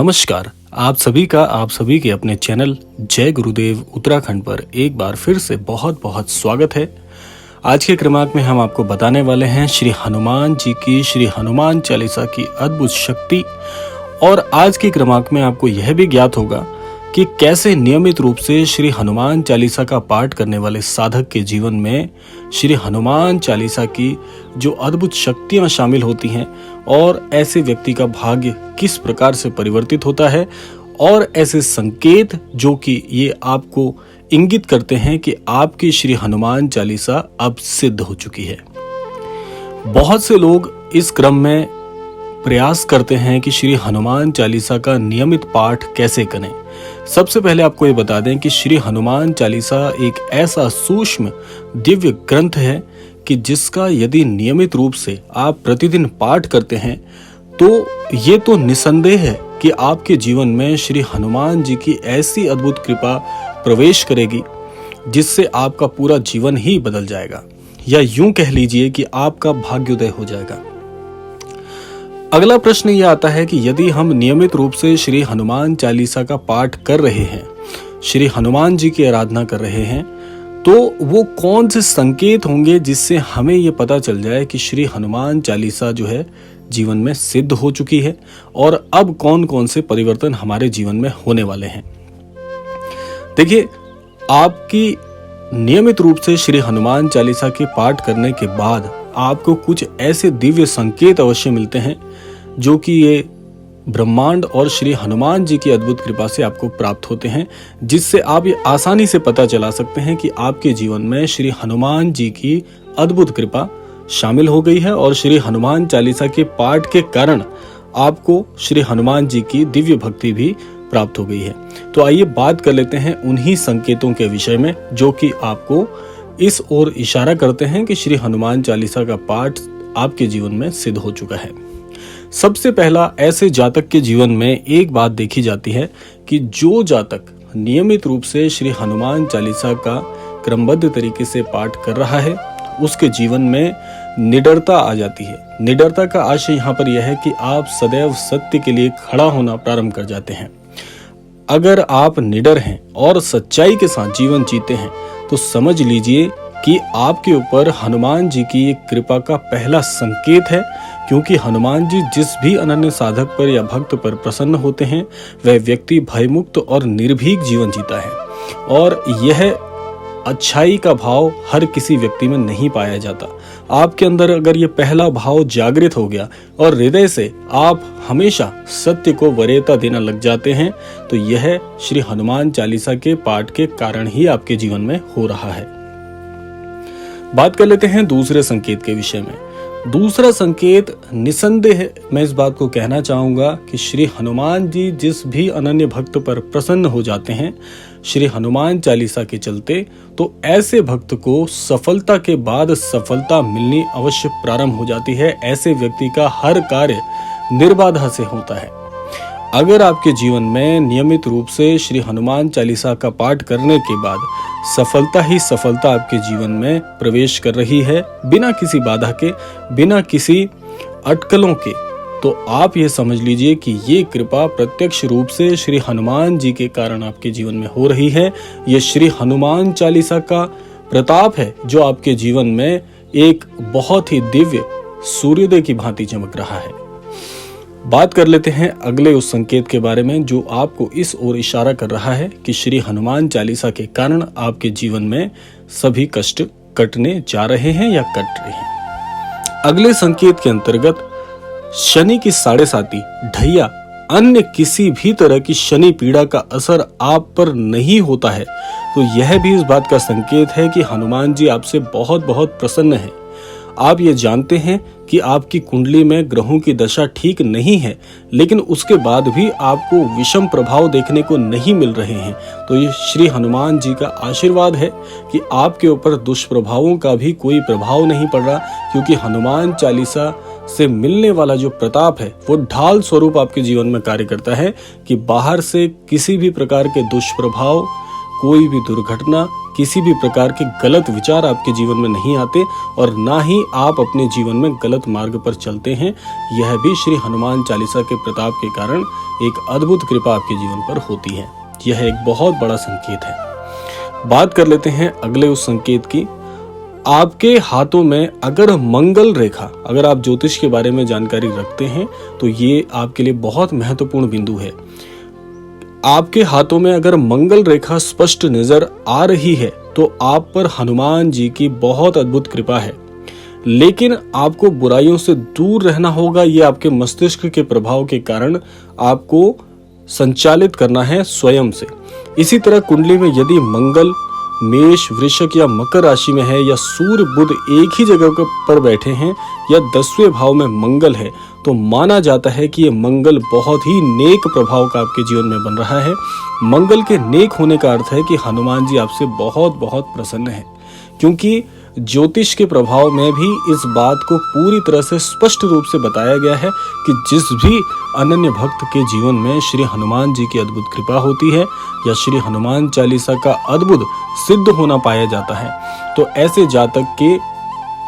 नमस्कार। आप सभी के अपने चैनल जय गुरुदेव उत्तराखंड पर एक बार फिर से बहुत बहुत स्वागत है। आज के क्रमांक में हम आपको बताने वाले हैं श्री हनुमान जी की श्री हनुमान चालीसा की अद्भुत शक्ति। और आज के क्रमांक में आपको यह भी ज्ञात होगा कि कैसे नियमित रूप से श्री हनुमान चालीसा का पाठ करने वाले साधक के जीवन में श्री हनुमान चालीसा की जो अद्भुत शक्तियां शामिल होती हैं और ऐसे व्यक्ति का भाग्य किस प्रकार से परिवर्तित होता है, और ऐसे संकेत जो कि ये आपको इंगित करते हैं कि आपकी श्री हनुमान चालीसा अब सिद्ध हो चुकी है। बहुत से लोग इस क्रम में प्रयास करते हैं कि श्री हनुमान चालीसा का नियमित पाठ कैसे करें। सबसे पहले आपको ये बता दें कि श्री हनुमान चालीसा एक ऐसा सूक्ष्म दिव्य ग्रंथ है कि जिसका यदि नियमित रूप से आप प्रतिदिन पाठ करते हैं तो ये तो निसंदेह है कि आपके जीवन में श्री हनुमान जी की ऐसी अद्भुत कृपा प्रवेश करेगी जिससे आपका पूरा जीवन ही बदल जाएगा, या यूं कह लीजिए कि आपका भाग्योदय हो जाएगा। अगला प्रश्न यह आता है कि यदि हम नियमित रूप से श्री हनुमान चालीसा का पाठ कर रहे हैं, श्री हनुमान जी की आराधना कर रहे हैं, तो वो कौन से संकेत होंगे जिससे हमें ये पता चल जाए कि श्री हनुमान चालीसा जो है जीवन में सिद्ध हो चुकी है और अब कौन कौन से परिवर्तन हमारे जीवन में होने वाले हैं। देखिए, आपकी नियमित रूप से श्री हनुमान चालीसा के पाठ करने के बाद आपको कुछ ऐसे दिव्य संकेत अवश्य मिलते हैं जो कि ये ब्रह्मांड और श्री हनुमान जी की अद्भुत कृपा से आपको प्राप्त होते हैं, जिससे आप ये आसानी से पता चला सकते हैं कि आपके जीवन में श्री हनुमान जी की अद्भुत कृपा शामिल हो गई है और श्री हनुमान चालीसा के पाठ के कारण आपको श्री हनुमान जी की दिव्य भक्ति भी प्राप्त हो गई है। तो आइए बात कर लेते हैं उन्हीं संकेतों के विषय में जो कि आपको इस ओर इशारा करते हैं कि श्री हनुमान चालीसा का पाठ आपके जीवन में सिद्ध हो चुका है। सबसे पहला, ऐसे जातक के जीवन में एक बात देखी जाती है कि जो जातक नियमित रूप से श्री हनुमान चालीसा का क्रमबद्ध तरीके से पाठ कर रहा है उसके जीवन में निडरता आ जाती है। निडरता का आशय यहाँ पर यह है कि आप सदैव सत्य के लिए खड़ा होना प्रारंभ कर जाते हैं। अगर आप निडर हैं और सच्चाई के साथ जीवन जीते हैं तो समझ लीजिए कि आपके ऊपर हनुमान जी की एक कृपा का पहला संकेत है, क्योंकि हनुमान जी जिस भी अनन्य साधक पर या भक्त पर प्रसन्न होते हैं वह व्यक्ति भयमुक्त और निर्भीक जीवन जीता है। और यह अच्छाई का भाव हर किसी व्यक्ति में नहीं पाया जाता। आपके अंदर अगर ये पहला भाव जागृत हो गया और हृदय से आप हमेशा सत्य को वरीयता देना लग जाते हैं तो यह श्री हनुमान चालीसा के पाठ के कारण ही आपके जीवन में हो रहा है। बात कर लेते हैं दूसरे संकेत के विषय में। दूसरा संकेत, निसंदेह मैं इस बात को कहना चाहूंगा कि श्री हनुमान जी जिस भी अनन्य भक्त पर प्रसन्न हो जाते हैं श्री हनुमान चालीसा के चलते, तो ऐसे भक्त को सफलता के बाद सफलता मिलनी अवश्य प्रारंभ हो जाती है। ऐसे व्यक्ति का हर कार्य निर्बाधा से होता है। अगर आपके जीवन में नियमित रूप से श्री हनुमान चालीसा का पाठ करने के बाद सफलता ही सफलता आपके जीवन में प्रवेश कर रही है, बिना किसी बाधा के, बिना किसी अटकलों के, तो आप ये समझ लीजिए कि ये कृपा प्रत्यक्ष रूप से श्री हनुमान जी के कारण आपके जीवन में हो रही है। ये श्री हनुमान चालीसा का प्रताप है जो आपके जीवन में एक बहुत ही दिव्य सूर्योदय की भांति चमक रहा है। बात कर लेते हैं अगले उस संकेत के बारे में जो आपको इस ओर इशारा कर रहा है कि श्री हनुमान चालीसा के कारण आपके जीवन में सभी कष्ट कटने जा रहे हैं या कट रहे हैं। अगले संकेत के अंतर्गत शनि की 7.5 ढैया अन्य किसी भी तरह की शनि पीड़ा का असर आप पर नहीं होता है, तो यह भी इस बात का संकेत है कि हनुमान जी आपसे बहुत बहुत प्रसन्न हैं। आप ये जानते हैं कि आपकी कुंडली में ग्रहों की दशा ठीक नहीं है, लेकिन उसके बाद भी आपको विषम प्रभाव देखने को नहीं मिल रहे हैं, तो ये श्री हनुमान जी का आशीर्वाद है कि आपके ऊपर दुष्प्रभावों का भी कोई प्रभाव नहीं पड़ रहा, क्योंकि हनुमान चालीसा से मिलने वाला जो प्रताप है वो ढाल स्वरूप आपके जीवन में कार्य करता है कि बाहर से किसी भी प्रकार के दुष्प्रभाव कोई भी दुर्घटना, किसी भी प्रकार के गलत विचार आपके जीवन में नहीं आते और ना ही आप अपने जीवन में गलत मार्ग पर चलते हैं। यह भी श्री हनुमान चालीसा के प्रताप के कारण एक अद्भुत कृपा आपके जीवन पर होती है। यह एक बहुत बड़ा संकेत है। बात कर लेते हैं अगले उस संकेत की। आपके हाथों में अगर मंगल रेखा, अगर आप ज्योतिष के बारे में जानकारी रखते हैं तो ये आपके लिए बहुत महत्वपूर्ण बिंदु है। आपके हाथों में अगर मंगल रेखा स्पष्ट नजर आ रही है तो आप पर हनुमान जी की बहुत अद्भुत कृपा है। लेकिन आपको बुराइयों से दूर रहना होगा। ये आपके मस्तिष्क के प्रभाव के कारण आपको संचालित करना है स्वयं से। इसी तरह कुंडली में यदि मंगल मेष, वृश्चिक या मकर राशि में है या सूर्य बुध एक ही जगह पर बैठे हैं या 10वें भाव में मंगल है तो माना जाता है कि ये मंगल बहुत ही नेक प्रभाव का आपके जीवन में बन रहा है। मंगल के नेक होने का अर्थ है कि हनुमान जी आपसे बहुत बहुत प्रसन्न है, क्योंकि ज्योतिष के प्रभाव में भी इस बात को पूरी तरह से स्पष्ट रूप से बताया गया है कि जिस भी अनन्य भक्त के जीवन में श्री हनुमान जी की अद्भुत कृपा होती है या श्री हनुमान चालीसा का अद्भुत सिद्ध होना पाया जाता है, तो ऐसे जातक के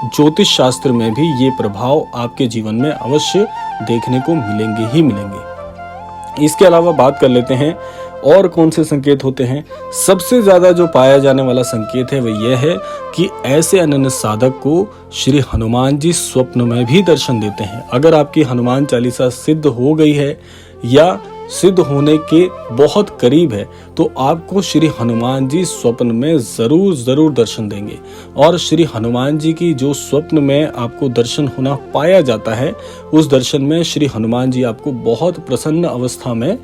ज्योतिष शास्त्र में भी ये प्रभाव आपके जीवन में अवश्य देखने को मिलेंगे ही मिलेंगे। इसके अलावा बात कर लेते हैं और कौन से संकेत होते हैं। सबसे ज्यादा जो पाया जाने वाला संकेत है वह यह है कि ऐसे अनन्य साधक को श्री हनुमान जी स्वप्न में भी दर्शन देते हैं। अगर आपकी हनुमान चालीसा सिद्ध हो गई है या सिद्ध होने के बहुत करीब है तो आपको श्री हनुमान जी स्वप्न में जरूर दर्शन देंगे। और श्री हनुमान जी की जो स्वप्न में आपको दर्शन होना पाया जाता है, उस दर्शन में श्री हनुमान जी आपको बहुत प्रसन्न अवस्था में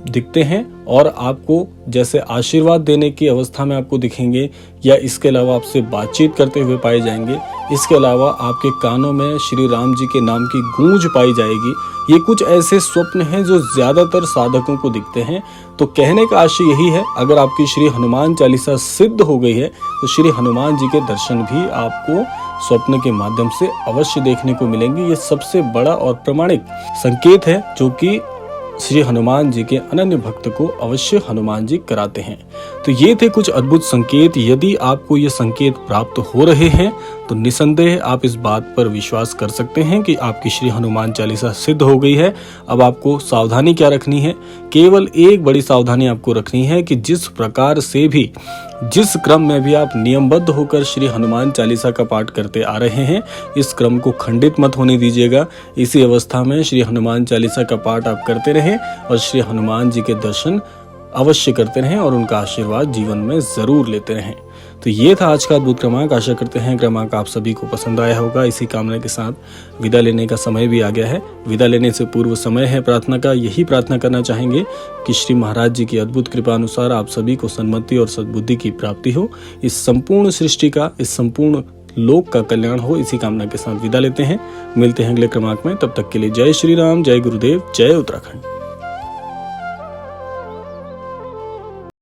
दिखते हैं और आपको जैसे आशीर्वाद देने की अवस्था में आपको दिखेंगे या इसके अलावा आपसे बातचीत करते हुए पाए जाएंगे। इसके अलावा आपके कानों में श्री राम जी के नाम की गूंज पाई जाएगी। ये कुछ ऐसे स्वप्न हैं जो ज्यादातर साधकों को दिखते हैं। तो कहने का आशय यही है, अगर आपकी श्री हनुमान चालीसा सिद्ध हो गई है तो श्री हनुमान जी के दर्शन भी आपको स्वप्न के माध्यम से अवश्य देखने को मिलेंगे। ये सबसे बड़ा और प्रामाणिक संकेत है जो कि श्री हनुमान जी के अनन्य भक्त को अवश्य हनुमान जी कराते हैं। तो ये थे कुछ अद्भुत संकेत। यदि आपको ये संकेत प्राप्त हो रहे हैं तो निसंदेह आप इस बात पर विश्वास कर सकते हैं कि आपकी श्री हनुमान चालीसा सिद्ध हो गई है। अब आपको सावधानी क्या रखनी है? केवल एक बड़ी सावधानी आपको रखनी है कि जिस प्रकार से भी, जिस क्रम में भी आप नियमबद्ध होकर श्री हनुमान चालीसा का पाठ करते आ रहे हैं, इस क्रम को खंडित मत होने दीजिएगा। इसी अवस्था में श्री हनुमान चालीसा का पाठ आप करते रहें और श्री हनुमान जी के दर्शन अवश्य करते रहें और उनका आशीर्वाद जीवन में जरूर लेते रहें। तो ये था आज का अद्भुत क्रमांक। आशा करते हैं क्रमांक आप सभी को पसंद आया होगा। इसी कामना के साथ विदा लेने का समय भी आ गया है। विदा लेने से पूर्व समय है प्रार्थना का। यही प्रार्थना करना चाहेंगे कि श्री महाराज जी की अद्भुत कृपा अनुसार आप सभी को सन्मति और सद्बुद्धि की प्राप्ति हो, इस संपूर्ण सृष्टि का, इस संपूर्ण लोक का कल्याण हो। इसी कामना के साथ विदा लेते हैं। मिलते हैं अगले क्रमांक में। तब तक के लिए जय श्री राम, जय गुरुदेव, जय उत्तराखंड।